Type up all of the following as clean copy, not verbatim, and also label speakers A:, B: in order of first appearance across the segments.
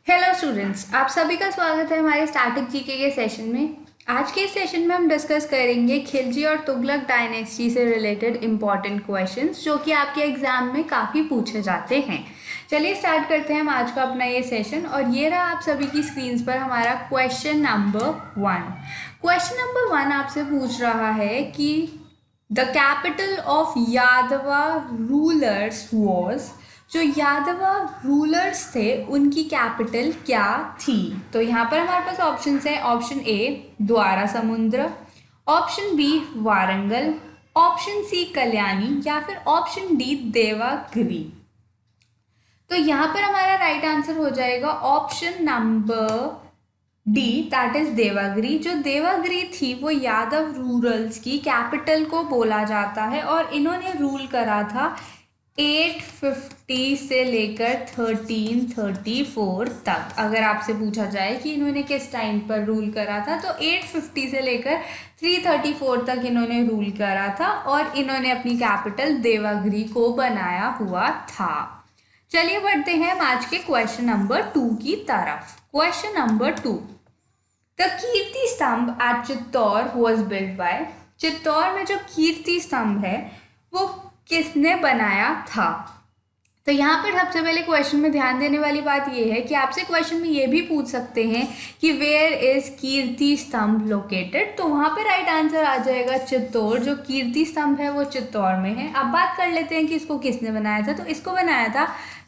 A: Hello students, आप सभी का स्वागत है हमारे स्टैटिक जीके के सेशन में। आज के इस सेशन में हम डिस्कस करेंगे खिलजी और तुगलक डायनेस्टी से रिलेटेड इम्पॉर्टेंट क्वेश्चंस जो कि आपके एग्जाम में काफ़ी पूछे जाते हैं। चलिए स्टार्ट करते हैं हम आज का अपना ये सेशन। और ये रहा आप सभी की स्क्रीन पर हमारा क्वेश्चन नंबर 1। क्वेश्चन नंबर 1 आपसे पूछ रहा है कि द कैपिटल ऑफ यादवा रूलर्स वॉज, जो यादवा रूलर्स थे उनकी कैपिटल क्या थी। तो यहाँ पर हमारे पास ऑप्शन है। Option A Dwarasamudra, option B Warangal, option C Kalyani या फिर ऑप्शन डी देवागिरी। तो यहाँ पर हमारा राइट आंसर हो जाएगा option number D, that is Devagiri. जो देवागिरी थी वो यादव रूरल्स की कैपिटल को बोला जाता है और इन्होंने रूल करा था 850 से लेकर 1334 तक। अगर आपसे पूछा जाए कि इन्होंने किस टाइम पर रूल करा था तो 850 से लेकर 334 तक इन्होंने रूल करा था और इन्होंने अपनी कैपिटल देवागिरी को बनाया हुआ था। चलिए बढ़ते हैं हम आज के क्वेश्चन नंबर 2 की तरफ। Question number 2, the Kirti Stambh at Chittor was build by. Chittor में जो कीर्ति स्तंभ है वो किसने बनाया था। तो यहाँ पर सबसे पहले क्वेश्चन में ध्यान देने वाली बात यह है कि आपसे क्वेश्चन में ये भी पूछ सकते हैं कि वेयर इज कीर्ति स्तंभ लोकेटेड। तो वहाँ पे राइट आंसर आ जाएगा चित्तौर। जो कीर्ति स्तंभ है वो चित्तौर में है। अब बात कर लेते हैं कि इसको किसने बनाया था। तो इसको बनाया था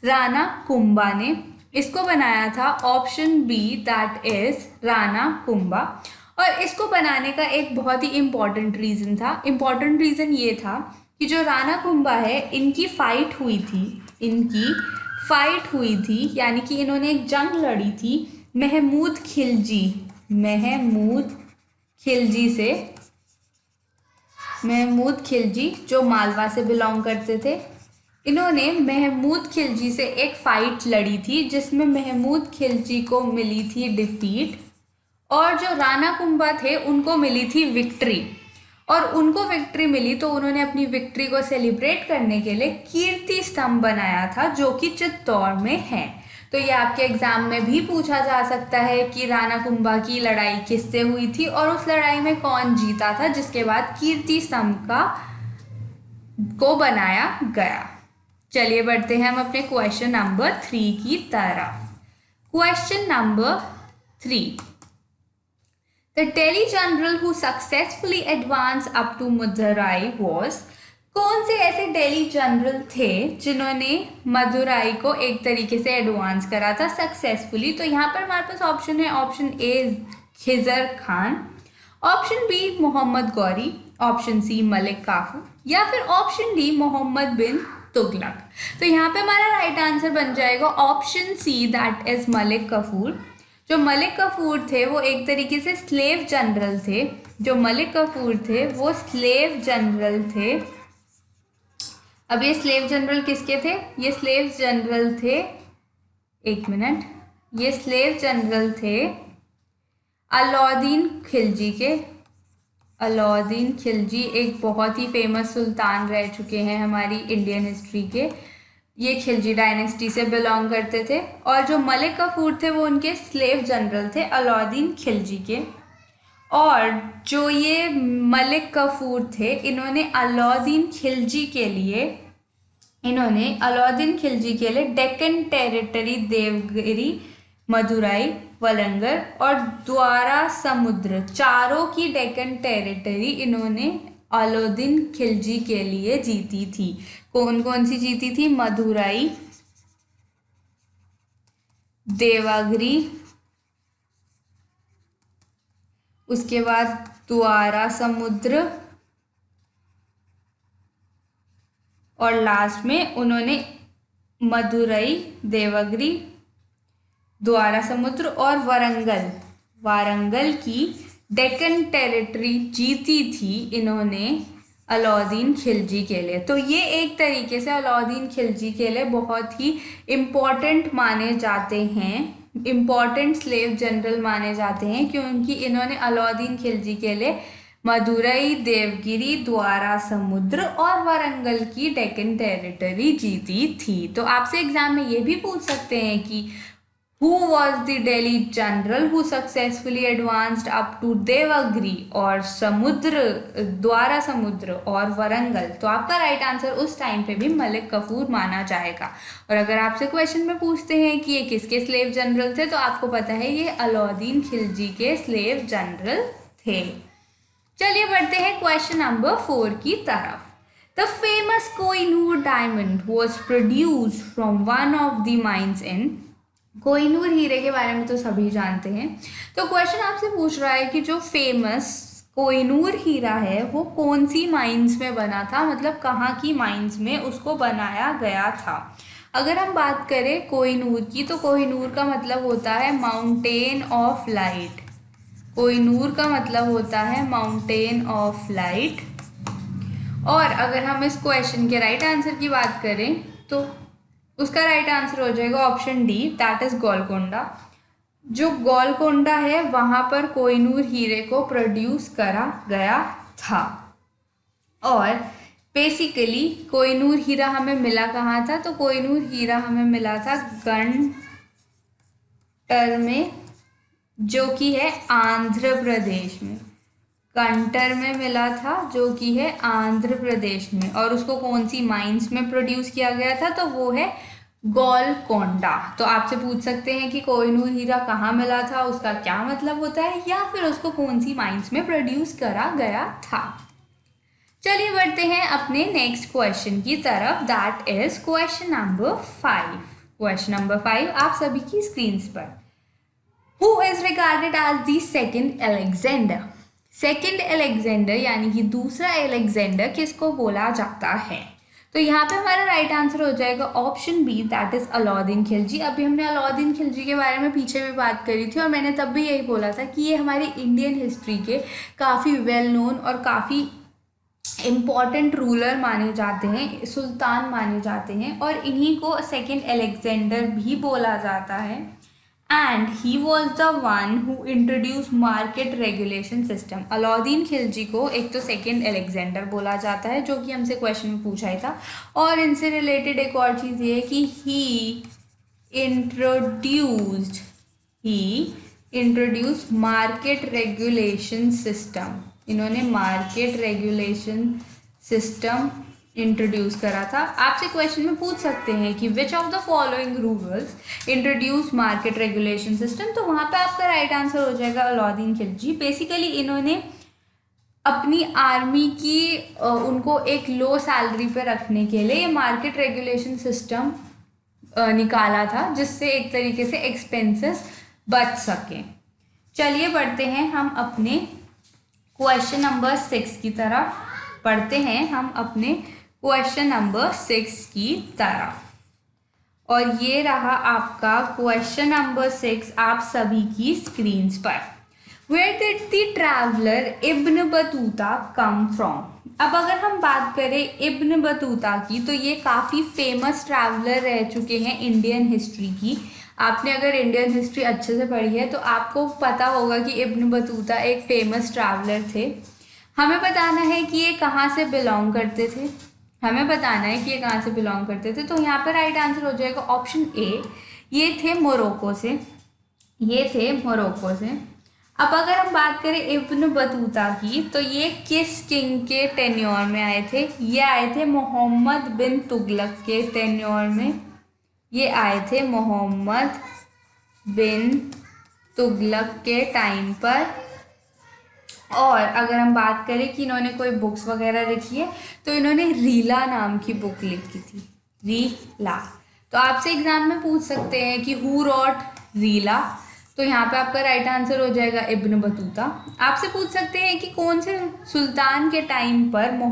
A: राणा कुंभा ने। इसको बनाया था option B, that is Rana Kumbha. और इसको बनाने का एक बहुत ही इंपॉर्टेंट रीज़न था। इंपॉर्टेंट रीज़न ये था कि जो राणा कुंभा है इनकी फाइट हुई थी, यानी कि इन्होंने एक जंग लड़ी थी महमूद खिलजी जो मालवा से बिलोंग करते थे। इन्होंने महमूद खिलजी से एक फाइट लड़ी थी जिसमें महमूद खिलजी को मिली थी डिफीट और जो राणा कुंभा थे उनको मिली थी विक्ट्री। और उनको विक्ट्री मिली तो उन्होंने अपनी विक्ट्री को सेलिब्रेट करने के लिए कीर्ति स्तंभ बनाया था जो कि चित्तौर में है। तो ये आपके एग्जाम में भी पूछा जा सकता है कि राणा कुंभा की लड़ाई किससे हुई थी और उस लड़ाई में कौन जीता था, जिसके बाद कीर्ति स्तंभ को बनाया गया। चलिए बढ़ते हैं हम अपने क्वेश्चन नंबर 3 की तरफ। Question number 3, The Delhi general who successfully advanced up to Madurai was। कौन से ऐसे दिल्ली जनरल थे जिन्होंने मदुराई को एक तरीके से एडवांस करा था सक्सेसफुली। तो यहाँ पर हमारे पास ऑप्शन है। Option A Khizar Khan, option B Mohammad Ghori, option C Malik Kafur या फिर ऑप्शन डी मोहम्मद बिन तुगलक। तो यहाँ पे हमारा राइट आंसर बन जाएगा option C, that is Malik Kafur. जो मलिक काफूर थे वो एक तरीके से स्लेव जनरल थे। अब ये स्लेव जनरल किसके थे? ये स्लेव जनरल थे, एक मिनट, ये स्लेव जनरल थे अलाउद्दीन खिलजी के। अलाउद्दीन खिलजी एक बहुत ही फेमस सुल्तान रह चुके हैं हमारी इंडियन हिस्ट्री के। ये खिलजी डायनेस्टी से बिलोंग करते थे और जो मलिक काफूर थे वो उनके स्लेव जनरल थे अलाउद्दीन खिलजी के। और जो ये मलिक काफूर थे इन्होंने अलाउद्दीन खिलजी के लिए डेक्कन टेरिटरी, देवगिरी, मदुराई, वलंगर और द्वारा समुद्र, चारों की डेक्कन टेरिटरी इन्होंने अलाउद्दीन खिलजी के लिए जीती थी। कौन कौन सी जीती थी? मदुराई, देवगिरी, उसके बाद द्वारा समुद्र और लास्ट में उन्होंने मदुराई, देवगिरी, द्वारा समुद्र और वारंगल की डेक्कन टेरिटरी जीती थी इन्होंने अलाउद्दीन खिलजी के लिए। तो ये एक तरीके से अलाउद्दीन खिलजी के लिए बहुत ही इम्पॉर्टेंट माने जाते हैं, इम्पॉर्टेंट स्लेव जनरल माने जाते हैं क्योंकि इन्होंने अलाउद्दीन खिलजी के लिए मदुराई, देवगिरी, द्वारा समुद्र और वारंगल की डेक्कन टेरिटरी जीती थी। तो आपसे एग्जाम में ये भी पूछ सकते हैं कि who was the Delhi general who successfully advanced up to Devagiri और समुद्र द्वारा समुद्र और वरंगल। तो आपका राइट आंसर उस टाइम पे भी मलिक कफूर माना जाएगा। और अगर आपसे क्वेश्चन में पूछते हैं कि ये किसके स्लेव जनरल थे, तो आपको पता है ये अलाउद्दीन खिलजी के स्लेव जनरल थे। चलिए बढ़ते हैं क्वेश्चन नंबर 4 की तरफ। The famous Kohinoor diamond was produced from one of the mines इन। कोहिनूर हीरे के बारे में तो सभी जानते हैं। तो क्वेश्चन आपसे पूछ रहा है कि जो फेमस कोहिनूर हीरा है वो कौन सी माइंस में बना था, मतलब कहाँ की माइंस में उसको बनाया गया था। अगर हम बात करें कोहिनूर की, तो कोहिनूर का मतलब होता है माउंटेन ऑफ लाइट। कोहिनूर का मतलब होता है माउंटेन ऑफ लाइट। और अगर हम इस क्वेश्चन के राइट आंसर की बात करें तो उसका राइट आंसर हो जाएगा option D, that is Golconda. जो गोलकोंडा है वहाँ पर कोहिनूर हीरे को प्रोड्यूस करा गया था। और बेसिकली कोहिनूर हीरा हमें मिला कहाँ था, तो कोहिनूर हीरा हमें मिला था गंटर में, जो कि है आंध्र प्रदेश में। कंटर में मिला था जो कि है आंध्र प्रदेश में। और उसको कौन सी माइंस में प्रोड्यूस किया गया था, तो वो है गोलकोंडा। तो आपसे पूछ सकते हैं कि कोहिनूर हीरा कहाँ मिला था, उसका क्या मतलब होता है, या फिर उसको कौन सी माइंस में प्रोड्यूस करा गया था। चलिए बढ़ते हैं अपने नेक्स्ट क्वेश्चन की तरफ, that is question number 5। Question number 5 आप सभी की स्क्रीन पर। Who is regarded as the second Alexander? Second Alexander यानी कि दूसरा एलेक्जेंडर किसको बोला जाता है, तो यहाँ पे हमारा राइट आंसर हो जाएगा option B, that is Alauddin Khilji. अभी हमने अलाउद्दीन खिलजी के बारे में पीछे भी बात करी थी और मैंने तब भी यही बोला था कि ये हमारी इंडियन हिस्ट्री के काफ़ी वेल नोन और काफ़ी इम्पॉर्टेंट रूलर माने जाते हैं, सुल्तान माने जाते हैं, और इन्हीं को सेकेंड एलेक्जेंडर भी बोला जाता है। And he was the one who introduced market regulation system। Alauddin Khilji को एक तो सेकेंड एलेक्जेंडर बोला जाता है, जो कि हमसे क्वेश्चन में पूछा ही था। और इनसे रिलेटेड एक और चीज़ ये है कि he introduced market regulation system. इन्होंने मार्केट रेगुलेशन सिस्टम इंट्रोड्यूस करा था। आपसे क्वेश्चन में पूछ सकते हैं कि which of the following rulers introduce market regulation system, तो वहाँ पे आपका राइट आंसर हो जाएगा अलाउद्दीन खिलजी। बेसिकली इन्होंने अपनी आर्मी की उनको एक लो सैलरी पे रखने के लिए मार्केट रेगुलेशन सिस्टम निकाला था, जिससे एक तरीके से एक्सपेंसेस बच सकें। चलिए बढ़ते हैं हम अपने क्वेश्चन नंबर 6 की तरफ। पढ़ते हैं हम अपने क्वेश्चन नंबर 6 की तरफ। और ये रहा आपका क्वेश्चन नंबर 6 आप सभी की स्क्रीन पर। Where did the traveler Ibn Battuta come from? अब अगर हम बात करें इब्न बतूता की, तो ये काफ़ी फेमस ट्रैवलर रह चुके हैं इंडियन हिस्ट्री की। आपने अगर इंडियन हिस्ट्री अच्छे से पढ़ी है तो आपको पता होगा कि इब्न बतूता एक फेमस ट्रैवलर थे। हमें बताना है कि ये कहाँ से बिलोंग करते थे, हमें बताना है कि ये कहाँ से बिलोंग करते थे। तो यहाँ पर राइट आंसर हो जाएगा ऑप्शन ए, ये थे मोरक्को से, ये थे मोरक्को से। अब अगर हम बात करें इब्न बतूता की, तो ये किस किंग के टेन्योर में आए थे, ये आए थे मोहम्मद बिन तुगलक के टेन्योर में। ये आए थे मोहम्मद बिन तुगलक के टाइम पर। और अगर हम बात करें कि इन्होंने कोई बुक्स वगैरह लिखी है, तो इन्होंने रीला नाम की बुक लिखी थी, रीला। तो आपसे एग्जाम में पूछ सकते हैं कि हु रॉट रीला, तो यहाँ पे आपका राइट आंसर हो जाएगा इब्न बतूता। आपसे पूछ सकते हैं कि कौन से सुल्तान के टाइम पर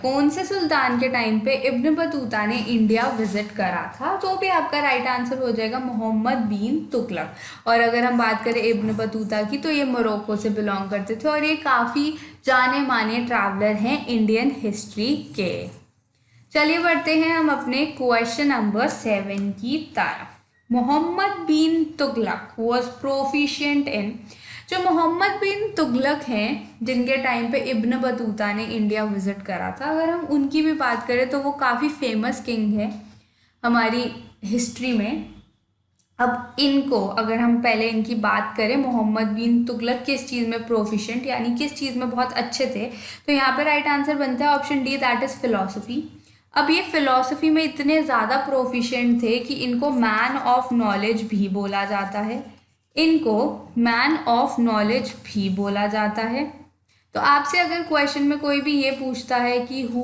A: कौन से सुल्तान के टाइम पे इब्न बतूता ने इंडिया विजिट करा था, तो भी आपका राइट आंसर हो जाएगा मोहम्मद बिन तुगलक। और अगर हम बात करें इब्न बतूता की, तो ये मोरक्को से बिलोंग करते थे और ये काफ़ी जाने माने ट्रैवलर हैं इंडियन हिस्ट्री के। चलिए बढ़ते हैं हम अपने क्वेश्चन नंबर 7 की तरफ। मोहम्मद बिन तुगलक वॉज प्रोफिशिएंट इन। जो मोहम्मद बिन तुगलक हैं, जिनके टाइम पे इब्न बतूता ने इंडिया विजिट करा था, अगर हम उनकी भी बात करें तो वो काफ़ी फेमस किंग है हमारी हिस्ट्री में। अब इनको अगर हम पहले इनकी बात करें, मोहम्मद बिन तुगलक किस चीज़ में प्रोफिशिएंट यानी किस चीज़ में बहुत अच्छे थे, तो यहाँ पे राइट आंसर बनता है option D, that is philosophy. अब ये फिलॉसफी में इतने ज़्यादा प्रोफिशिएंट थे कि इनको मैन ऑफ नॉलेज भी बोला जाता है, इनको मैन ऑफ नॉलेज भी बोला जाता है। तो आपसे अगर क्वेश्चन में कोई भी ये पूछता है कि who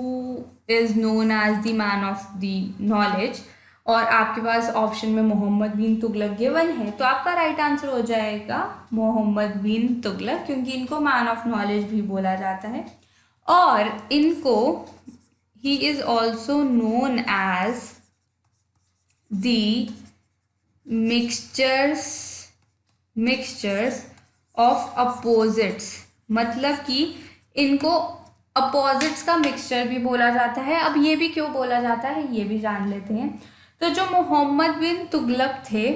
A: is known as the man of the knowledge और आपके पास ऑप्शन में मोहम्मद बिन तुगलक गिवन है, तो आपका राइट आंसर हो जाएगा मोहम्मद बिन तुगलक, क्योंकि इनको मैन ऑफ नॉलेज भी बोला जाता है। और इनको ही is also known as the mixtures of opposites, मतलब कि इनको अपोजिट्स का मिक्सचर भी बोला जाता है। अब ये भी क्यों बोला जाता है ये भी जान लेते हैं। तो जो मोहम्मद बिन तुगलक थे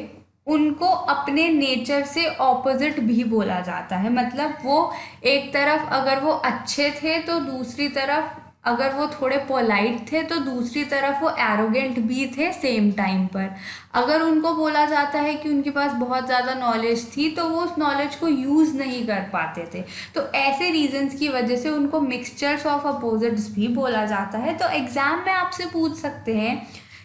A: उनको अपने नेचर से ऑपोजिट भी बोला जाता है, मतलब वो एक तरफ अगर वो अच्छे थे तो दूसरी तरफ अगर वो थोड़े पोलाइट थे तो दूसरी तरफ वो एरोगेंट भी थे सेम टाइम पर। अगर उनको बोला जाता है कि उनके पास बहुत ज़्यादा नॉलेज थी तो वो उस नॉलेज को यूज़ नहीं कर पाते थे, तो ऐसे रीजंस की वजह से उनको मिक्सचर्स ऑफ अपोजिट्स भी बोला जाता है। तो एग्ज़ाम में आपसे पूछ सकते हैं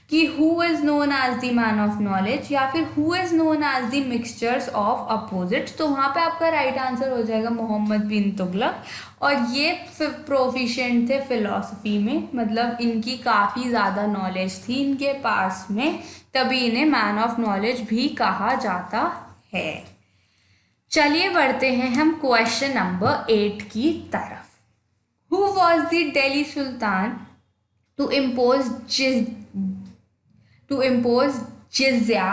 A: कि who is known as the man of knowledge या फिर who is known as the mixtures of opposites, तो वहाँ पे आपका राइट आंसर हो जाएगा मोहम्मद बिन तुगलक। और ये प्रोफिशिएंट थे फिलॉसफी में, मतलब इनकी काफ़ी ज़्यादा नॉलेज थी इनके पास में, तभी इन्हें मैन ऑफ नॉलेज भी कहा जाता है। चलिए बढ़ते हैं हम क्वेश्चन नंबर 8 की तरफ। Who was the Delhi sultan to impose jizya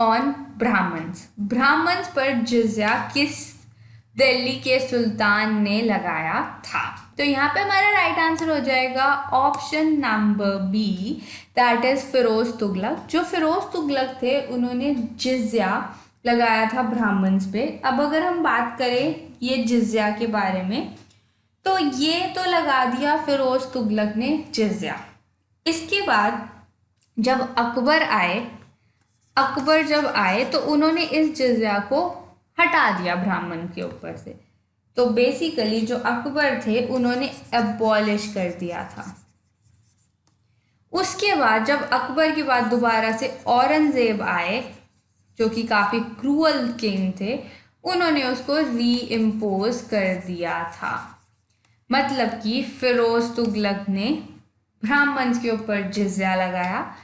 A: on Brahmins, Brahmins पर जिज़्या किस दिल्ली के सुल्तान ने लगाया था? तो यहाँ पे हमारा राइट आंसर हो जाएगा option number B, that is Firoz Tughlaq. जो फिरोज तुगलक थे उन्होंने जिज़्या लगाया था ब्राह्मण्स पे। अब अगर हम बात करें ये जिज़्या के बारे में, तो ये तो लगा दिया फिरोज तुगलक ने जिज़्या। इसके बाद जब अकबर जब आए तो उन्होंने इस जिज़्या को हटा दिया ब्राह्मण के ऊपर से। तो बेसिकली जो अकबर थे उन्होंने एबॉलिश कर दिया था। उसके बाद जब अकबर के बाद दोबारा से औरंगजेब आए जो कि काफ़ी क्रूअल किंग थे, उन्होंने उसको री इम्पोज कर दिया था। मतलब कि फिरोज तुगलक ने ब्राह्मण्स के ऊपर जिज़्या लगाया,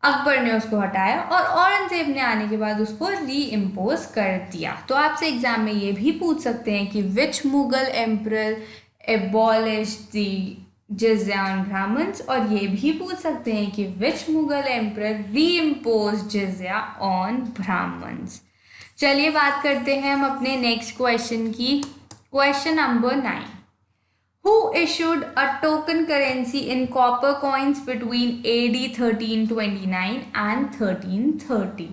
A: अकबर ने उसको हटाया और औरंगजेब ने आने के बाद उसको री इम्पोज कर दिया। तो आपसे एग्जाम में ये भी पूछ सकते हैं कि which Mughal emperor abolish the jizya on Brahmins, और ये भी पूछ सकते हैं कि which Mughal emperor reimpose jizya on Brahmins. चलिए बात करते हैं हम अपने नेक्स्ट क्वेश्चन की। Question number 9, Who issued a token currency in copper coins between AD 1329 and 1330?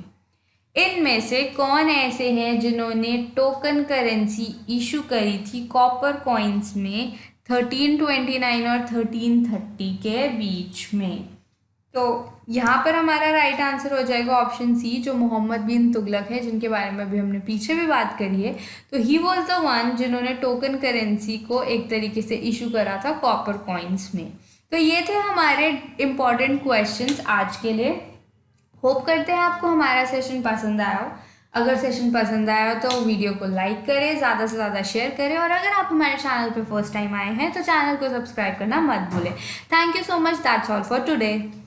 A: इनमें से कौन ऐसे हैं जिन्होंने टोकन करेंसी इशू करी थी कॉपर कॉइन्स में 1329 और 1330 के बीच में? तो यहाँ पर हमारा राइट आंसर हो जाएगा ऑप्शन सी, जो मोहम्मद बिन तुगलक है, जिनके बारे में भी हमने पीछे भी बात करी है। तो ही वॉज द वन जिन्होंने टोकन करेंसी को एक तरीके से इशू करा था कॉपर कॉइन्स में। तो ये थे हमारे इम्पॉर्टेंट क्वेश्चंस आज के लिए। होप करते हैं आपको हमारा सेशन पसंद आया हो। अगर सेशन पसंद आया हो तो वीडियो को लाइक करें, ज़्यादा से ज़्यादा शेयर करें, और अगर आप हमारे चैनल पे फर्स्ट टाइम आए हैं तो चैनल को सब्सक्राइब करना मत भूलें। Thank you so much, that's all for today.